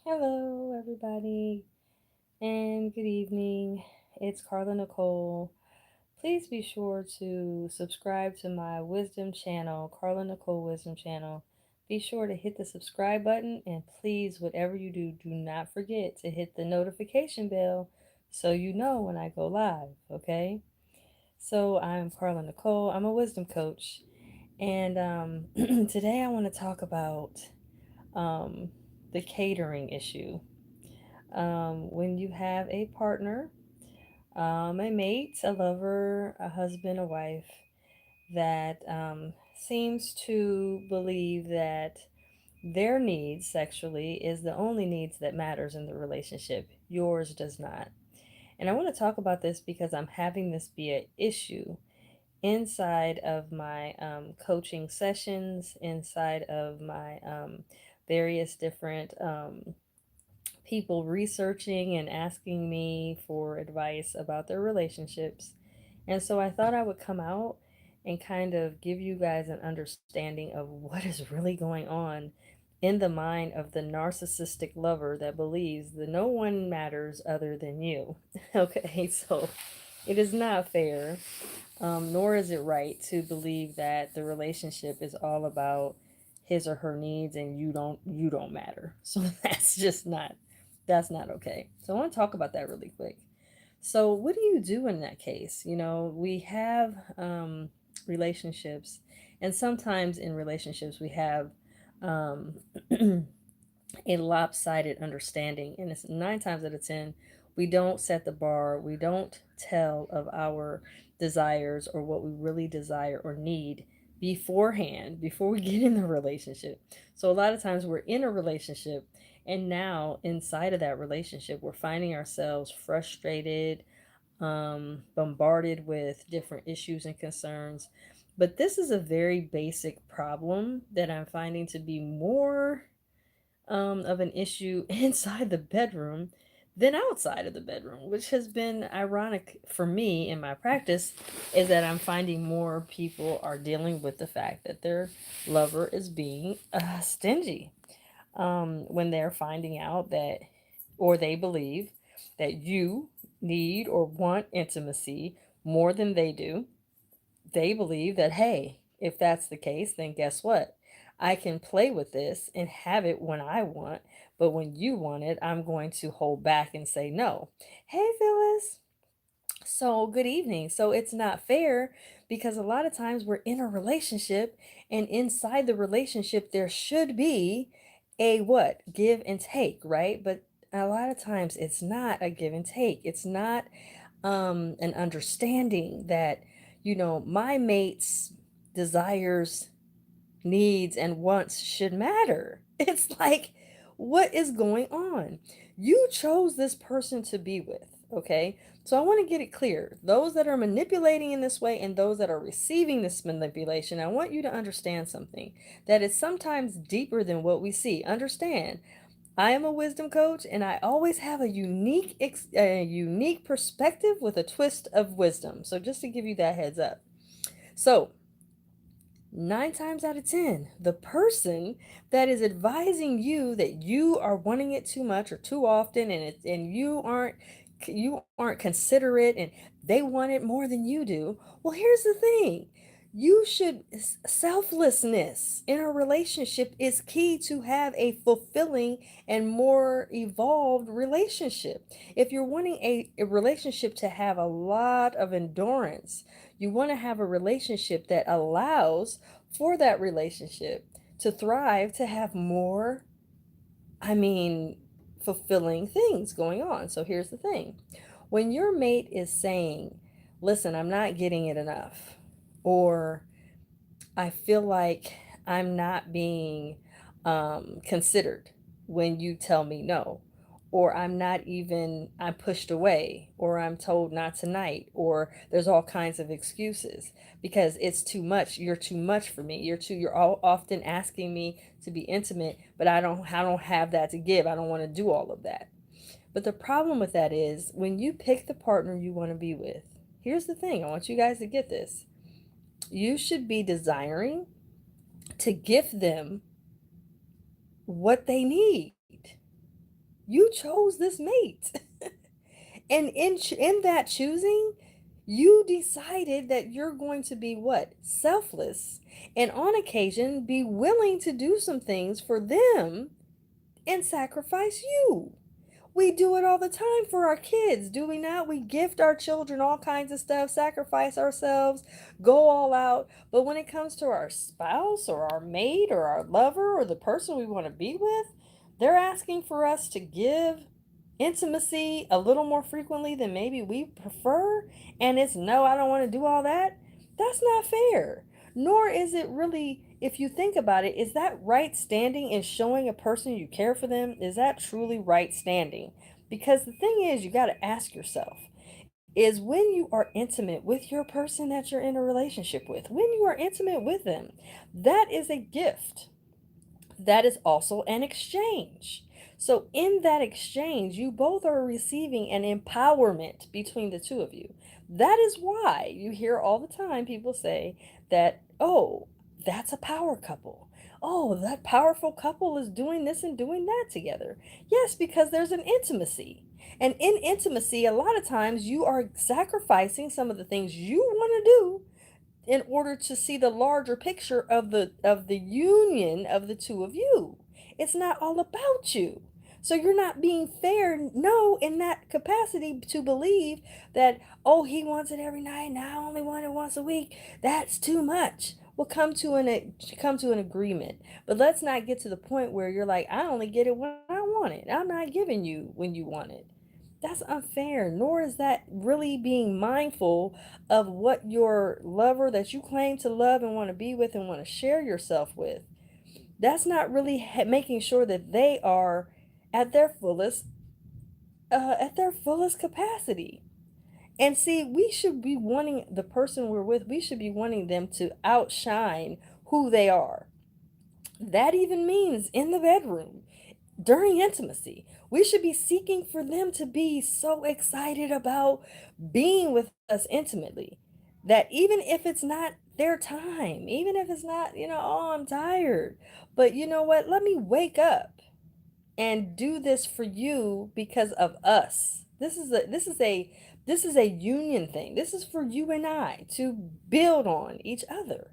Hello, everybody, and good evening. It's Carla Nicole. Please be sure to subscribe to my wisdom channel, Carla Nicole Wisdom Channel. Be sure to hit the subscribe button, and please, whatever you do, do not forget to hit the notification bell so you know when I go live, okay? So, I'm Carla Nicole. I'm a wisdom coach, and today I want to talk about um, the catering issue. When you have a partner, a mate, a lover, a husband, a wife that seems to believe that their needs sexually is the only needs that matters in the relationship. Yours does not. And I want to talk about this because I'm having this be an issue inside of my coaching sessions, inside of my various different people researching and asking me for advice about their relationships. And so I thought I would come out and kind of give you guys an understanding of what is really going on in the mind of the narcissistic lover that believes that no one matters other than you. Okay, so it is not fair, nor is it right to believe that the relationship is all about his or her needs and you don't matter. So that's not okay. So I want to talk about that really quick. So what do you do in that case? We have relationships, and sometimes in relationships we have um, a lopsided understanding, and it's 9 times out of 10 we don't set the bar, we don't tell of our desires or what we really desire or need beforehand before we get in the relationship. So a lot of times we're in a relationship, and now inside of that relationship we're finding ourselves frustrated, bombarded with different issues and concerns. But this is a very basic problem that I'm finding to be more of an issue inside the bedroom than outside of the bedroom, which has been ironic for me in my practice, is that I'm finding more people are dealing with the fact that their lover is being stingy, when they're finding out that, or they believe that you need or want intimacy more than they do. They believe that, hey, if that's the case, then guess what? I can play with this and have it when I want, but when you want it, I'm going to hold back and say no. Hey, Phyllis. So, good evening. So, it's not fair because a lot of times we're in a relationship, and inside the relationship, there should be a what? Give and take, right? But a lot of times it's not a give and take. It's not an understanding that, my mate's desires, needs, and wants should matter. It's like, what is going on? You chose this person to be with, okay? So I want to get it clear. Those that are manipulating in this way and those that are receiving this manipulation, I want you to understand something that is sometimes deeper than what we see. Understand, I am a wisdom coach, and I always have a unique perspective with a twist of wisdom. So just to give you that heads up. So 9 times out of 10, the person that is advising you that you are wanting it too much or too often, and you aren't considerate, and they want it more than you do. Well, here's the thing. You should Selflessness in a relationship is key to have a fulfilling and more evolved relationship. If you're wanting a relationship to have a lot of endurance, you want to have a relationship that allows for that relationship to thrive, to have more, I mean, fulfilling things going on. So here's the thing. When your mate is saying, listen, I'm not getting it enough, or I feel like I'm not being considered when you tell me no, or I'm pushed away, or I'm told not tonight, or there's all kinds of excuses because it's too much. You're too much for me. You're all often asking me to be intimate, but I don't have that to give. I don't want to do all of that. But the problem with that is when you pick the partner you want to be with, here's the thing. I want you guys to get this. You should be desiring to give them what they need. You chose this mate. And in that choosing, you decided that you're going to be what? Selfless. And on occasion, be willing to do some things for them and sacrifice you. We do it all the time for our kids, do we not? We gift our children all kinds of stuff, sacrifice ourselves, go all out. But when it comes to our spouse or our mate or our lover or the person we want to be with, they're asking for us to give intimacy a little more frequently than maybe we prefer. And it's no, I don't want to do all that. That's not fair. Nor is it really, if you think about it, is that right standing in showing a person you care for them? Is that truly right standing? Because the thing is, you got to ask yourself, is when you are intimate with your person that you're in a relationship with, when you are intimate with them, that is a gift. That is also an exchange. So, in that exchange, you both are receiving an empowerment between the two of you. That is why you hear all the time people say that, oh, that's a power couple. Oh, that powerful couple is doing this and doing that together. Yes, because there's an intimacy. And in intimacy, a lot of times you are sacrificing some of the things you want to do in order to see the larger picture of the union of the two of you. It's not all about you. So you're not being fair, no, in that capacity to believe that, oh, he wants it every night and I only want it once a week. That's too much. We'll come to an agreement. But let's not get to the point where you're like, I only get it when I want it. I'm not giving you when you want it. That's unfair, nor is that really being mindful of what your lover that you claim to love and want to be with and want to share yourself with. That's not really making sure that they are at their fullest at their fullest capacity. And see, we should be wanting the person we're with, we should be wanting them to outshine who they are. That even means in the bedroom, during intimacy. We should be seeking for them to be so excited about being with us intimately that even if it's not their time, even if it's not, oh, I'm tired, but you know what? Let me wake up and do this for you because of us. This is a union thing. This is for you and I to build on each other.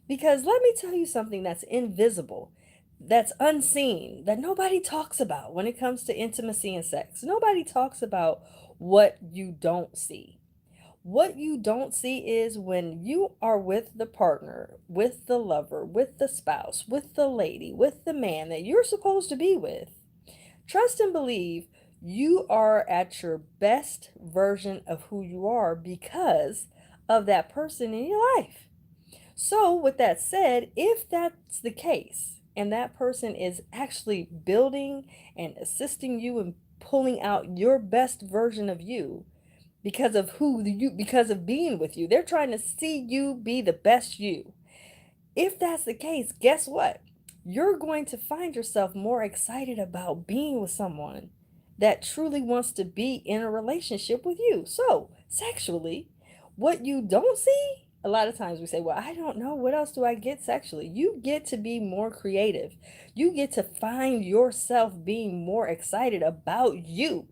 Because let me tell you something that's invisible, that's unseen, that nobody talks about when it comes to intimacy and sex. Nobody talks about what you don't see. What you don't see is when you are with the partner, with the lover, with the spouse, with the lady, with the man that you're supposed to be with. Trust and believe you are at your best version of who you are because of that person in your life. So, with that said, if that's the case, and that person is actually building and assisting you in pulling out your best version of you because of being with you, they're trying to see you be the best you. If that's the case, guess what? You're going to find yourself more excited about being with someone that truly wants to be in a relationship with you. So, sexually, what you don't see, a lot of times we say, well, I don't know. What else do I get sexually? You get to be more creative. You get to find yourself being more excited about you.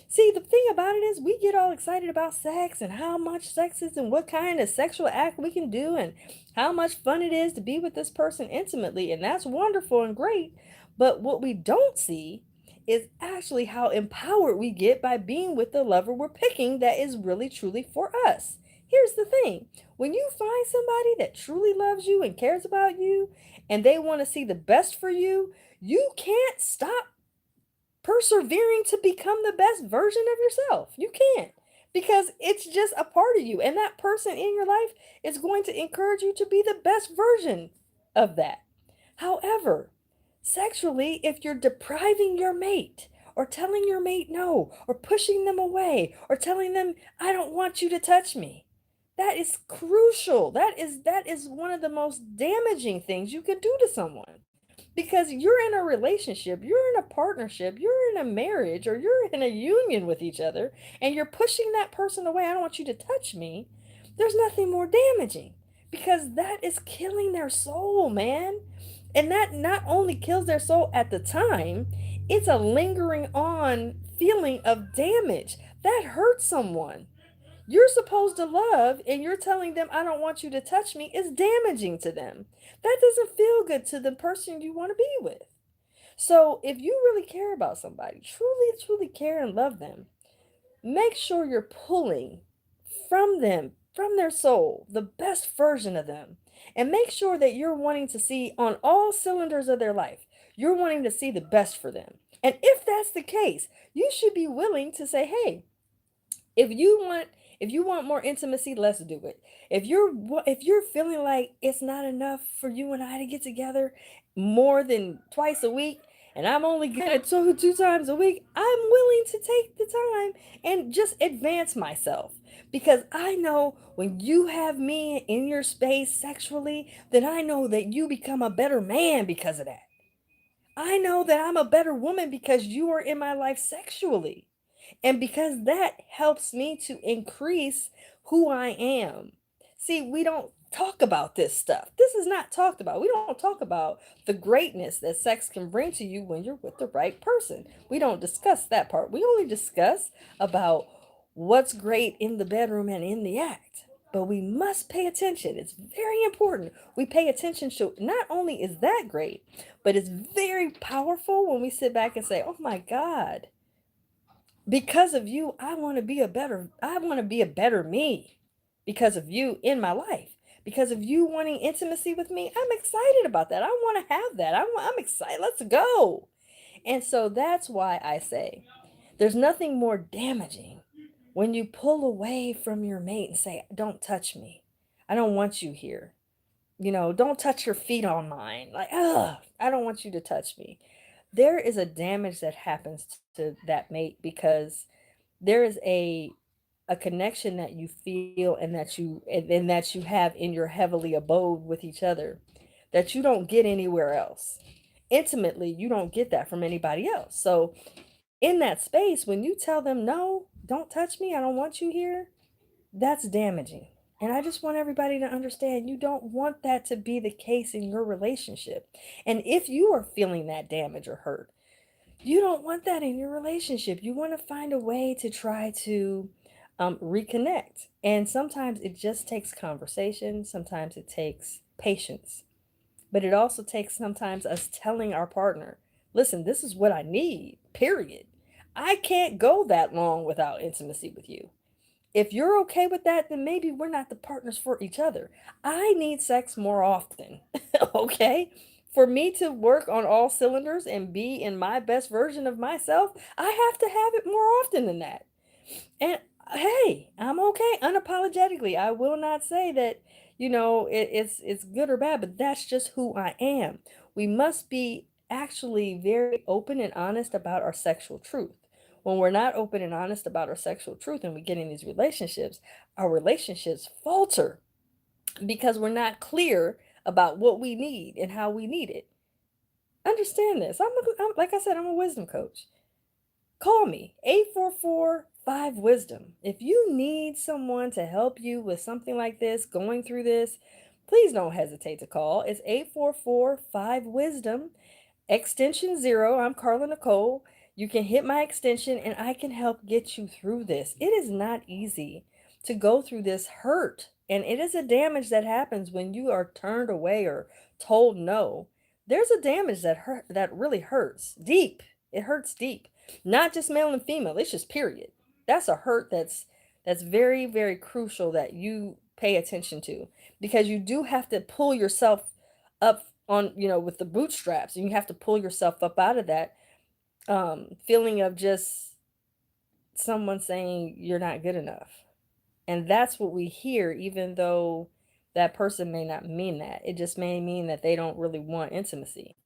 See, the thing about it is, we get all excited about sex and how much sex is and what kind of sexual act we can do and how much fun it is to be with this person intimately. And that's wonderful and great. But what we don't see is actually how empowered we get by being with the lover we're picking that is really truly for us. Here's the thing, when you find somebody that truly loves you and cares about you and they want to see the best for you, you can't stop persevering to become the best version of yourself. You can't, because it's just a part of you. And that person in your life is going to encourage you to be the best version of that. However, sexually, if you're depriving your mate, or telling your mate no, or pushing them away, or telling them, I don't want you to touch me, that is crucial. That is one of the most damaging things you can do to someone, because you're in a relationship, you're in a partnership, you're in a marriage, or you're in a union with each other, and you're pushing that person away. I don't want you to touch me. There's nothing more damaging, because that is killing their soul, man. And that not only kills their soul at the time, It's a lingering on feeling of damage. That hurts someone. You're supposed to love, and you're telling them, I don't want you to touch me, is damaging to them. That doesn't feel good to the person you want to be with. So, if you really care about somebody, truly, truly care and love them, make sure you're pulling from them, from their soul, the best version of them. And make sure that you're wanting to see on all cylinders of their life, you're wanting to see the best for them. And if that's the case, you should be willing to say, hey, if you want more intimacy, let's do it. If you're feeling like it's not enough for you and I to get together more than twice a week, and I'm only getting it two times a week, I'm willing to take the time and just advance myself, because I know when you have me in your space sexually, then I know that you become a better man because of that. I know that I'm a better woman because you are in my life sexually. And because that helps me to increase who I am. See, we don't talk about this stuff. This is not talked about. We don't talk about the greatness that sex can bring to you when you're with the right person. We don't discuss that part. We only discuss about what's great in the bedroom and in the act. But we must pay attention. It's very important. We pay attention to, not only is that great, but it's very powerful when we sit back and say, "Oh my God, because of you, I want to be a better me because of you in my life. Because of you wanting intimacy with me, I'm excited about that. I want to have that. I'm excited. Let's go." And so that's why I say there's nothing more damaging when you pull away from your mate and say, "Don't touch me. I don't want you here. Don't touch your feet on mine. Like, ugh, I don't want you to touch me." There is a damage that happens to that mate because there is a connection that you feel and that you have in your heavenly abode with each other that you don't get anywhere else. Intimately, you don't get that from anybody else. So in that space, when you tell them, no, don't touch me, I don't want you here, that's damaging. And I just want everybody to understand, you don't want that to be the case in your relationship. And if you are feeling that damage or hurt, you don't want that in your relationship. You want to find a way to try to reconnect. And sometimes it just takes conversation, sometimes it takes patience, but it also takes sometimes us telling our partner, listen, this is what I need, period. I can't go that long without intimacy with you. If you're okay with that, then maybe we're not the partners for each other. I need sex more often, okay? For me to work on all cylinders and be in my best version of myself, I have to have it more often than that. And hey, I'm okay unapologetically. I will not say that, it's good or bad, but that's just who I am. We must be actually very open and honest about our sexual truth. When we're not open and honest about our sexual truth and we get in these relationships, our relationships falter because we're not clear about what we need and how we need it. Understand this. I'm like I said, I'm a wisdom coach. Call me 844-5 wisdom. If you need someone to help you with something like this, going through this, please don't hesitate to call. It's 844-5 wisdom, extension 0. I'm Carla Nicole. You can hit my extension and I can help get you through this. It is not easy to go through this hurt, and it is a damage that happens when you are turned away or told no. There's a damage that really hurts deep. It hurts deep. Not just male and female, it's just period. That's a hurt that's very, very crucial that you pay attention to, because you do have to pull yourself up on, with the bootstraps, and you have to pull yourself up out of that feeling of just someone saying you're not good enough. And that's what we hear, even though that person may not mean that. It just may mean that they don't really want intimacy.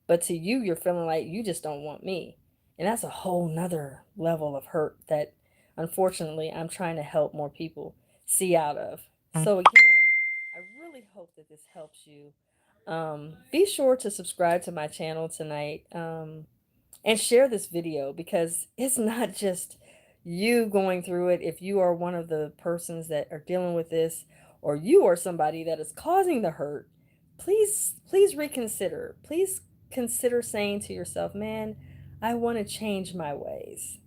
But to you, you're feeling like you just don't want me. And that's a whole nother level of hurt that unfortunately I'm trying to help more people see out of. So again, I really hope that this helps you. Be sure to subscribe to my channel tonight. And share this video, because it's not just you going through it. If you are one of the persons that are dealing with this, or you are somebody that is causing the hurt, please reconsider. Please consider saying to yourself, man, I want to change my ways.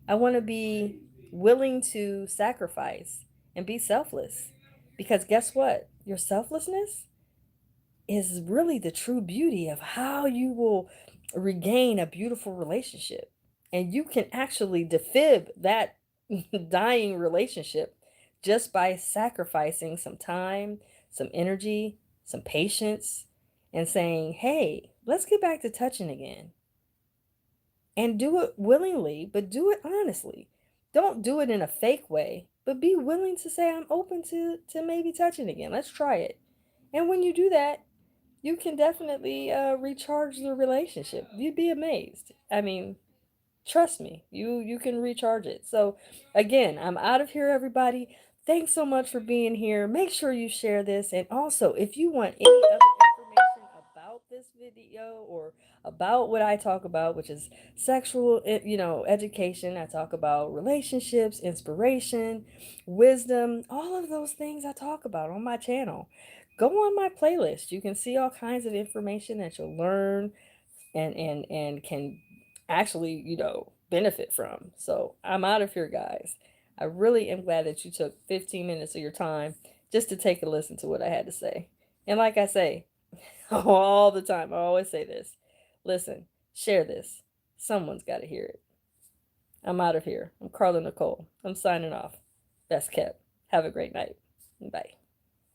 I want to be willing to sacrifice and be selfless. Because guess what? Your selflessness is really the true beauty of how you will regain a beautiful relationship. And you can actually defib that dying relationship just by sacrificing some time, some energy, some patience, and saying, hey, let's get back to touching again. And do it willingly, but do it honestly. Don't do it in a fake way, but be willing to say, I'm open to maybe touching again. Let's try it. And when you do that, you can definitely recharge the relationship. You'd be amazed. I mean, trust me, you can recharge it. So again, I'm out of here, everybody. Thanks so much for being here. Make sure you share this. And also, if you want any other information about this video or about what I talk about, which is sexual, education, I talk about relationships, inspiration, wisdom, all of those things I talk about on my channel. Go on my playlist. You can see all kinds of information that you'll learn and can actually, benefit from. So I'm out of here, guys. I really am glad that you took 15 minutes of your time just to take a listen to what I had to say. And like I say all the time, I always say this: listen, share this. Someone's got to hear it. I'm out of here. I'm Carla Nicole. I'm signing off. Best kept. Have a great night. Bye.